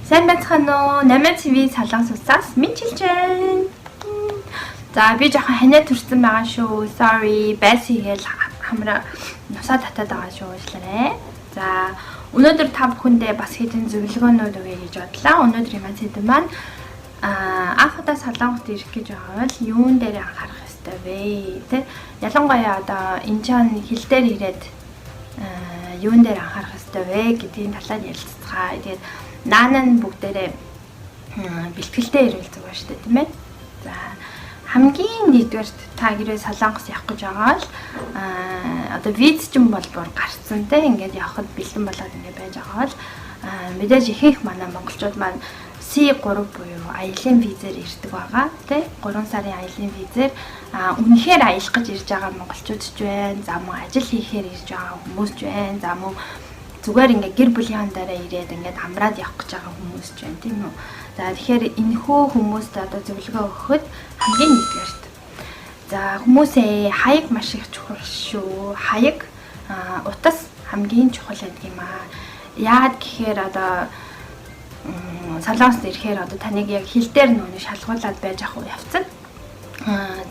Сайн байцгаана уу? 8TV Солонгос улсаас мэдчилж байна. За би жоохон ханиад төрсэн байгаа шүү. Sorry. Байсыг л хамраа нусаа татаад байгаа шүү. Уучлаарай. За өнөөдөр та бүхэндээ бас хэдэн зөвлөгөөнүүд өгье гэж бодлоо. Өнөөдрийн маань сэдэв маань анхудаа Солонгост ирэх гэж байгаа бол юун дээр анхаарах ёстой вэ? Тэ ялангуяа одоо энэ чан хил дээр ирээд юун дээр анхаарах ёстой вэ гэдгийн талаар ярилццгаая. Тэгээд наана нь бүгдээрээ бэлтгэлтэй ирвэл зүгээр шүү дээ, тийм ээ. За хамгийн нэгдүгээр та гэрээ Солонгос явах гэж байгаа бол одоо виз ч юм бол бүр гарцсан те ингээд явахд бэлэн болоод ингээд байж байгаа бол мэдээж ихэнх манай монголчууд маань C3 буюу аялын визээр ирдэг байгаа те 3 сарын аялын визээр үнэхээр аялах гэж ирж байгаа монголчууд ч байна. За мөн ажил хийхээр ирж байгаа хүмүүс ч байна. За мөн зүгээр ингээ гэр бүлийн дараа ирээд ингээд амраад явах гэж байгаа хүмүүс ч байна тийм үү. За тэгэхээр энэхүү хүмүүст одоо зөвлөгөө өгөхөд хамгийн нэгдүгээрт. За хүмүүсээ хаяг маш их чухал шүү. Хаяг утас хамгийн чухал гэдэг юм аа. Яагаад гэхээр одоо Солонгост ирэхээр одоо таныг яг хил дээр нүг шалгуулад байж ах уу явцад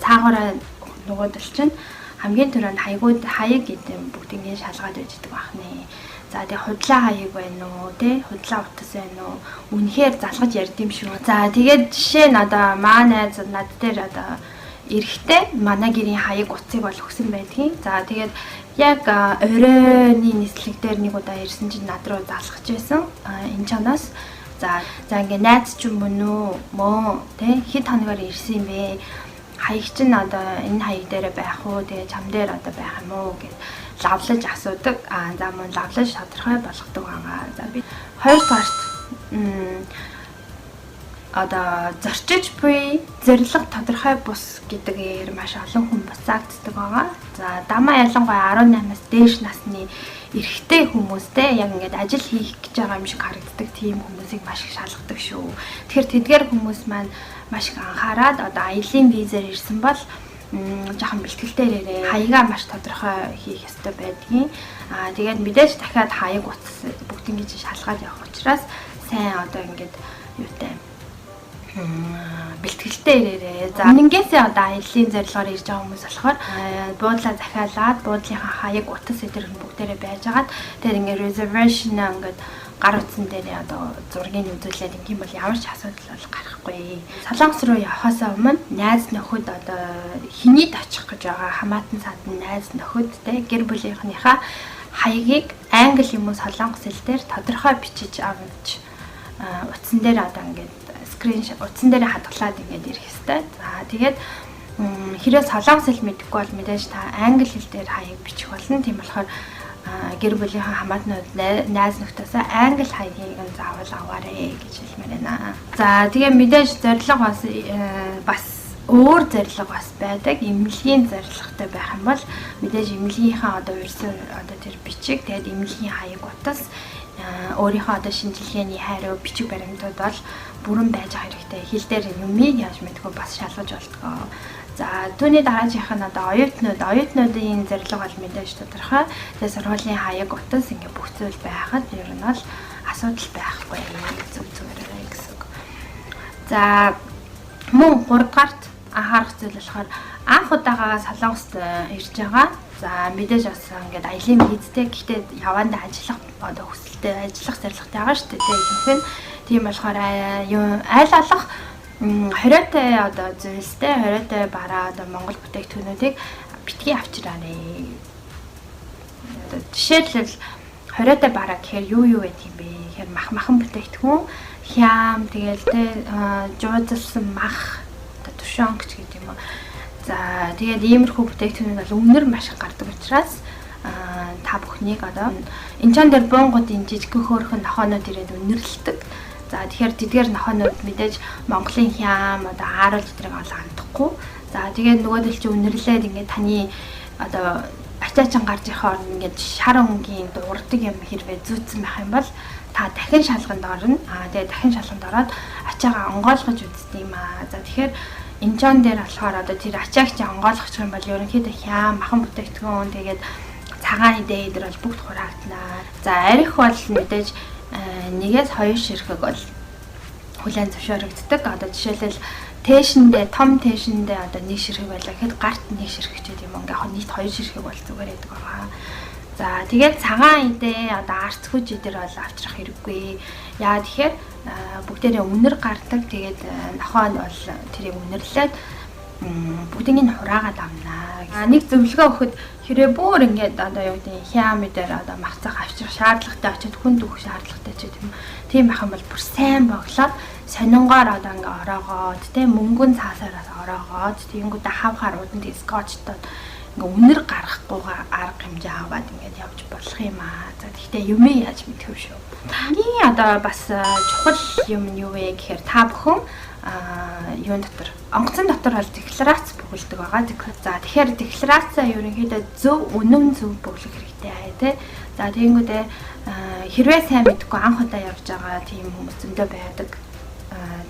цаагаараа нөгөөдөл чинь хамгийн түрүүнд хаяг гэдэг бүгдийг шалгаад байж идэг бахны. За тэгээ худлаа хаяг байна уу те худлаа утас байна уу үнэхээр залгаж ярьд юм шүү. За тэгээд жишээ нь одоо манай найз над дээр одоо эрэхтэй манай гэрийн хаяг утсыг бол өгсөн байдгийн. За тэгээд яг оройны нислэг дээр нэг удаа ирсэн чинь над руу залгаж байсан энэ чанаас. За ингээ найз ч юм уу мөн те хэд хоногор ирсэн юм бэ? Хаяг чинь одоо энэ хаяг дээр байх уу? Тэгээ чам дээр одоо байх юм уу гэж лавлаж асуудаг. За мөн лавлаж тодорхой болгодог байгаа. За би хоёрдугаарт одоо зорчиж буй зэрлэг тодорхой бус гэдгээр маш олон хүн буцаагддаг байгаа. За дамаа ялангуяа 18-аас дээш насны эрэгтэй хүмүүстэй яг ингээд ажил хийх гэж байгаа юм шиг харагддаг тийм хүмүүсийг маш их шалгадаг шүү. Тэгэхээр тэдгээр хүмүүс маань маш их анхаарад одоо аялын визээр ирсэн бол жоохон бэлтгэлтэй ирээрээ хаягаа маш тодорхой хийх ёстой байдгийн. Тэгээд мэдээж дахиад хаяг утас бүгдийг гэж шалгаад явах учраас сайн одоо ингээд юутай бэлтгэлтэй ирээрээ. За нэгэнсээ одоо аялын зорилгоор ирж байгаа хүмүүс болохоор буудлаа захиалаад буудлынхаа хаяг утас эдгээр бүгдээрээ байжгаад тэгээд ингээд reservation ингээд гар утсан дээр одоо зургийг үзүүлээд ингэм бол ямар ч асуудал бол гарахгүй. Солонгос руу явахаас өмнө найз нөхөд одоо хинийд очих гэж байгаа хамаатан садан найз нөхөдтэй гэр бүлийнхнийхаа хаягийг англи юм уу солонгос хэл дээр тодорхой бичиж авч утсан дээр одоо ингээд скриншот утсан дээр хадгалаад ингээд ирэх хэвээр. За тэгээд хэрэг солонгос хэл мэдэхгүй бол мэдээж та англи хэл дээр хаяг бичих болно. Тийм болохоор гэр бүлийнхаа хамаатнууд найз нөхдөсөө англи хаягийг нь заавал аваарэ гэж хэлмээр байна. За тэгээ мэдээж зорилго бас өөр зорилго бас байдаг. Эмнэлгийн зорилготой байх юм бол мэдээж эмнэлгийнхаа одоо ерсөн одоо тэр бичиг тэгээд эмнэлгийн хаяг утас өөрийнхөө одоо шинжилгээний хариу бичиг баримтууд бол бүрэн байж байгаа хэрэгтэй. Хил дээр юмыг яаж мэдгүй бас шалгаж болтгоо. За түүний дараагийнх нь одоо оюутнуудын зорилго бол мэдээж тодорхой. Тэгээ сургуулийн хаяг утас ингээ бүх зүйл байхад ер нь бол асуудал байхгүй зүгээрээ гэсэн үг. За мөн 3 дугаарт анхаарах зүйл болохоор анх удаага Солонгост ирж байгаа. За мэдээж бас ингээд аялын визтэй гэхдээ явандаа ажиллах одоо хүсэлтэй ажиллах зорилготой байгаа шүү дээ. Ихэнх нь тийм болохоор айл алах хориотой одоо зүйлстэй хориотой бараа одоо Монгол бүтээгдэхүүнүүдийг битгий авчираарэ. Одоо жишээлбэл хориотой бараа гэхээр юу байдаг юм бэ? Тэгэхээр махан бүтээгдэхүүн, хям, тэгэл тэ жуудалсан мах, одоо тушонч гэдэг юм уу. За тэгээд иймэрхүү бүтээгдэхүүнүүд бол үнэр маш их гардаг учраас та бүхнийг одоо энэ чан дээр буунгуудын жижиг хөөрхөн нохоонууд ирээд үнэрлэлдэг. За тэгэхээр тэдгээр нохоонууд мэдээж Монголын хям одоо ааруул гэдрийг ол хандахгүй. За тэгээд нөгөөдөл чи үнэрлээд ингээд таны одоо ачаачин гарч ирэх орн ингээд шар өнгийн дуурдаг юм хэрвээ зүүцсэн байх юм бол та дахин шалганд орно. Тэгээд дахин шалганд ороод ачаагаа онгойлгож үздэг юм аа. За тэгэхээр энэ чон дээр болохоор одоо тэр ачаагч онгойлгочих юм бол ерөнхийдөө хям махан бүтээгдэхүүн тэгээд цагаан дээдэр бол бүгд хураагдана. За арих бол мэдээж 1-2 ширхэг бол хүлээн зөвшөөрөгддөг. Одоо жишээлбэл тэшэндээ том тэшэндээ одоо нэг ширхэг байлаа гэхэд гарт нэг ширхэг ч гэдэг юм ингээ яг нийт 2 ширхэг бол зүгээр байдаг байгаа. За тэгээд цагаан идэ одоо арц хүж идэр бол авчрах хэрэггүй. Яа тэгэхээр бүгдээрээ үнэр гардаг. Тэгээд нохоо нь бол тэрийг үнэрлээд бүгдийг нь хураагаад амнаа. Нэг зөвлөгөө өгөхөд хэрэг бүр ингээд одоо юу гэдэг хям дээр одоо махцах авчрах шаардлагатай очиод хүнд өгөх шаардлагатай ч юм. Тийм байх юм бол бүр сайн боглоод сонингоор одоо ингээ ороогоод тэ мөнгөн цаасаараас ороогоод тэгэнгүүтээ хавхаар уданд скотчтой ингээ үнэр гаргахгүйгээр арга хэмжээ аваад ингээд явж болох юм аа. За гэхдээ юм яаж мэдэх вэ шүү. Хамгийн одоо бас чухал юм нь юу вэ гэхээр та бүхэн юун дотор онгоцон дотор бол декларац бүгэлдэг байгаа. За тэгэхээр декларацаа ерөнхийдөө зөв үнэн зөв бүглэх хэрэгтэй тий. За тэгэнгүүтээ хэрвээ сайн мэдгүй анх удаа явж байгаа тийм хүмүүс зөндөө байдаг.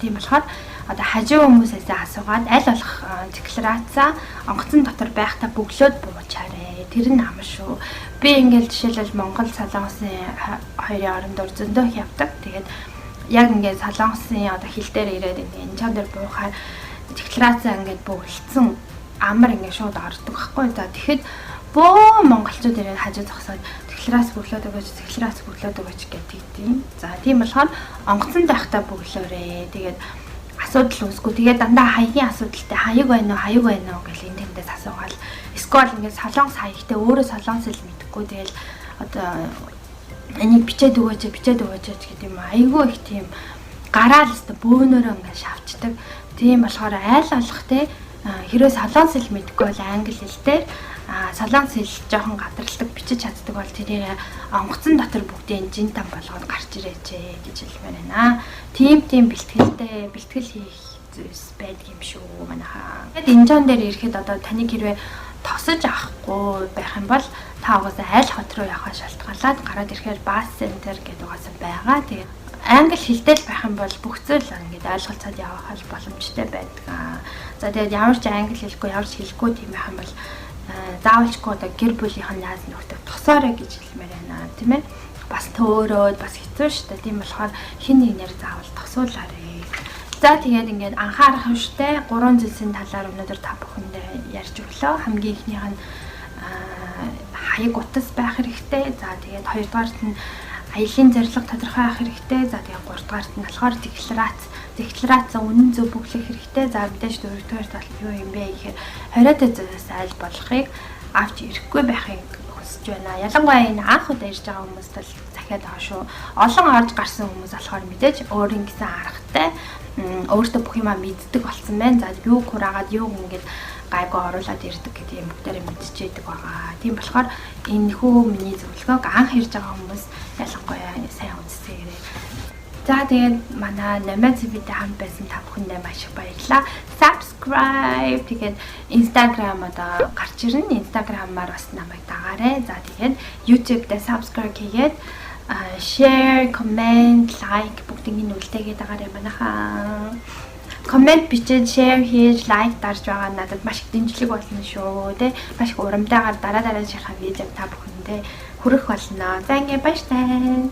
Тийм болохоор одоо хажуу хүмүүсээс асуугаад аль болох декларацаа онгоцон дотор байхдаа бөглөөд буучаарэ. Тэр нь ам шүү. Би ингээл жишээлбэл Монгол Солонгосын хоёрын орондор зөндөө их явдаг. Тэгээд яг ингээд Солонгосын одоо хил дээр ирээд ингээд энэ чам дээр буухаар декларацаа ингээд бөглөсөн амар ингээд шууд ордог байхгүй. За тэгэхэд бөө монголчууд ирээд хажуу зогсоод декларац бөглөөд өгөөч гэдэг тийм. За тийм болохоор онгоцон байхдаа бөглөөрэй. Тэгээд асуудал үүсгүй. Тэгээд дандаа хаягийн асуудалтай хаяг байна уу гэж энэндээс асуугаал. Эсвэл ингээд солонгос хаягтай өөрөө солонгос л мэдэхгүй. Тэгэл одоо энийг бичээд өгөөч гэдэг юм. Айгүй их тийм гараал өстө бөөнөрөө ингээд шавчдаг. Тийм болохоор айл болох те хэрвээ солонгос хэл мэдэхгүй бол англи хэл дээр солонгос хэл жоохон гадралдаг бичиж чаддаг бол тэрийг онгоцон дотор бүгдийн жинтан болгоод гарч ирээч гэж хэлмээр байна. Тим бэлтгэл хийх зүйлс байдаг юм шүү манайхаа. Тэгэд энэ жон дээр ирэхэд одоо таныг хэрвээ тосож авахгүй байх юм бол та угаасаа айл хот руу явах шалтгаалаад гараад ирэхээр бас центр гэдэг угаасаа байгаа. Тэгээд англи хэлтэй байх юм бол бүх зүйл ингээд ойлголцоод явах боломжтой байдаг. За тэгээд ямар ч англи хэлэхгүй тийм байх юм бол заавалчгүй одоо гэр бүлийнх нь нааз нөхдөд тосоорой гэж хэлмээр байна тийм ээ. Бас төөрөөд бас хэцүү шүү дээ. Тийм болохоор хин нэг нэр заавал тосуулаарай. За тэгээд ингээд анхаарах юмштай 3 зүйлсийн талаар өнөөдөр та бүхэндээ ярьж өглөө. Хамгийн ихнийх нь хаяг утас байх хэрэгтэй. За тэгээд хоёрдугаарт нь аялын зорилго тодорхой авах хэрэгтэй. За тэгээд гуравдугаарт нь болохоор декларацаа үнэн зөв бүглэх хэрэгтэй. За мэдээж дөрөвдүгээр тал юу юм бэ гэхээр 20-д зураас аль болохыг авч ирэхгүй байхыг хүсэж байна. Ялангуяа энэ анх удаа ирж байгаа хүмүүст л захиад байгаа шүү. Олон орж гарсан хүмүүс болохоор мэдээж өөрийн гэсэн аргатай өөртөө бүх юмаа мэддэг болсон байна. За юу хураагаад юу ингэж гайгүй оруулаад ирдэг гэдэг юм бүгдээрээ мэдчихэйдэг байгаа. Тийм болохоор энэ хүү миний зөвлөгөөг анх ирж байгаа хүмүүс ялангуяа сайн үзсээрэй. За тэгээд манай Nomad TV-тэй хамт байсан та бүхэндээ маш их баярлалаа. Subscribe тэгээд Instagram одоо гарч ирнэ. Instagram-аар бас намайг дагаарай. За тэгээд YouTube-д subscribe хийгээд share, comment, like бүгдийг нь үлдээгээд дагаарай манайхаа. Comment бичээд share хийж like дарж байгаа надад маш их дэмжлэг болно шүү. Тэ маш их урамтайгаар дараа шарах видео та бүхэндээ хүрэх болно. За ингээ баяртай.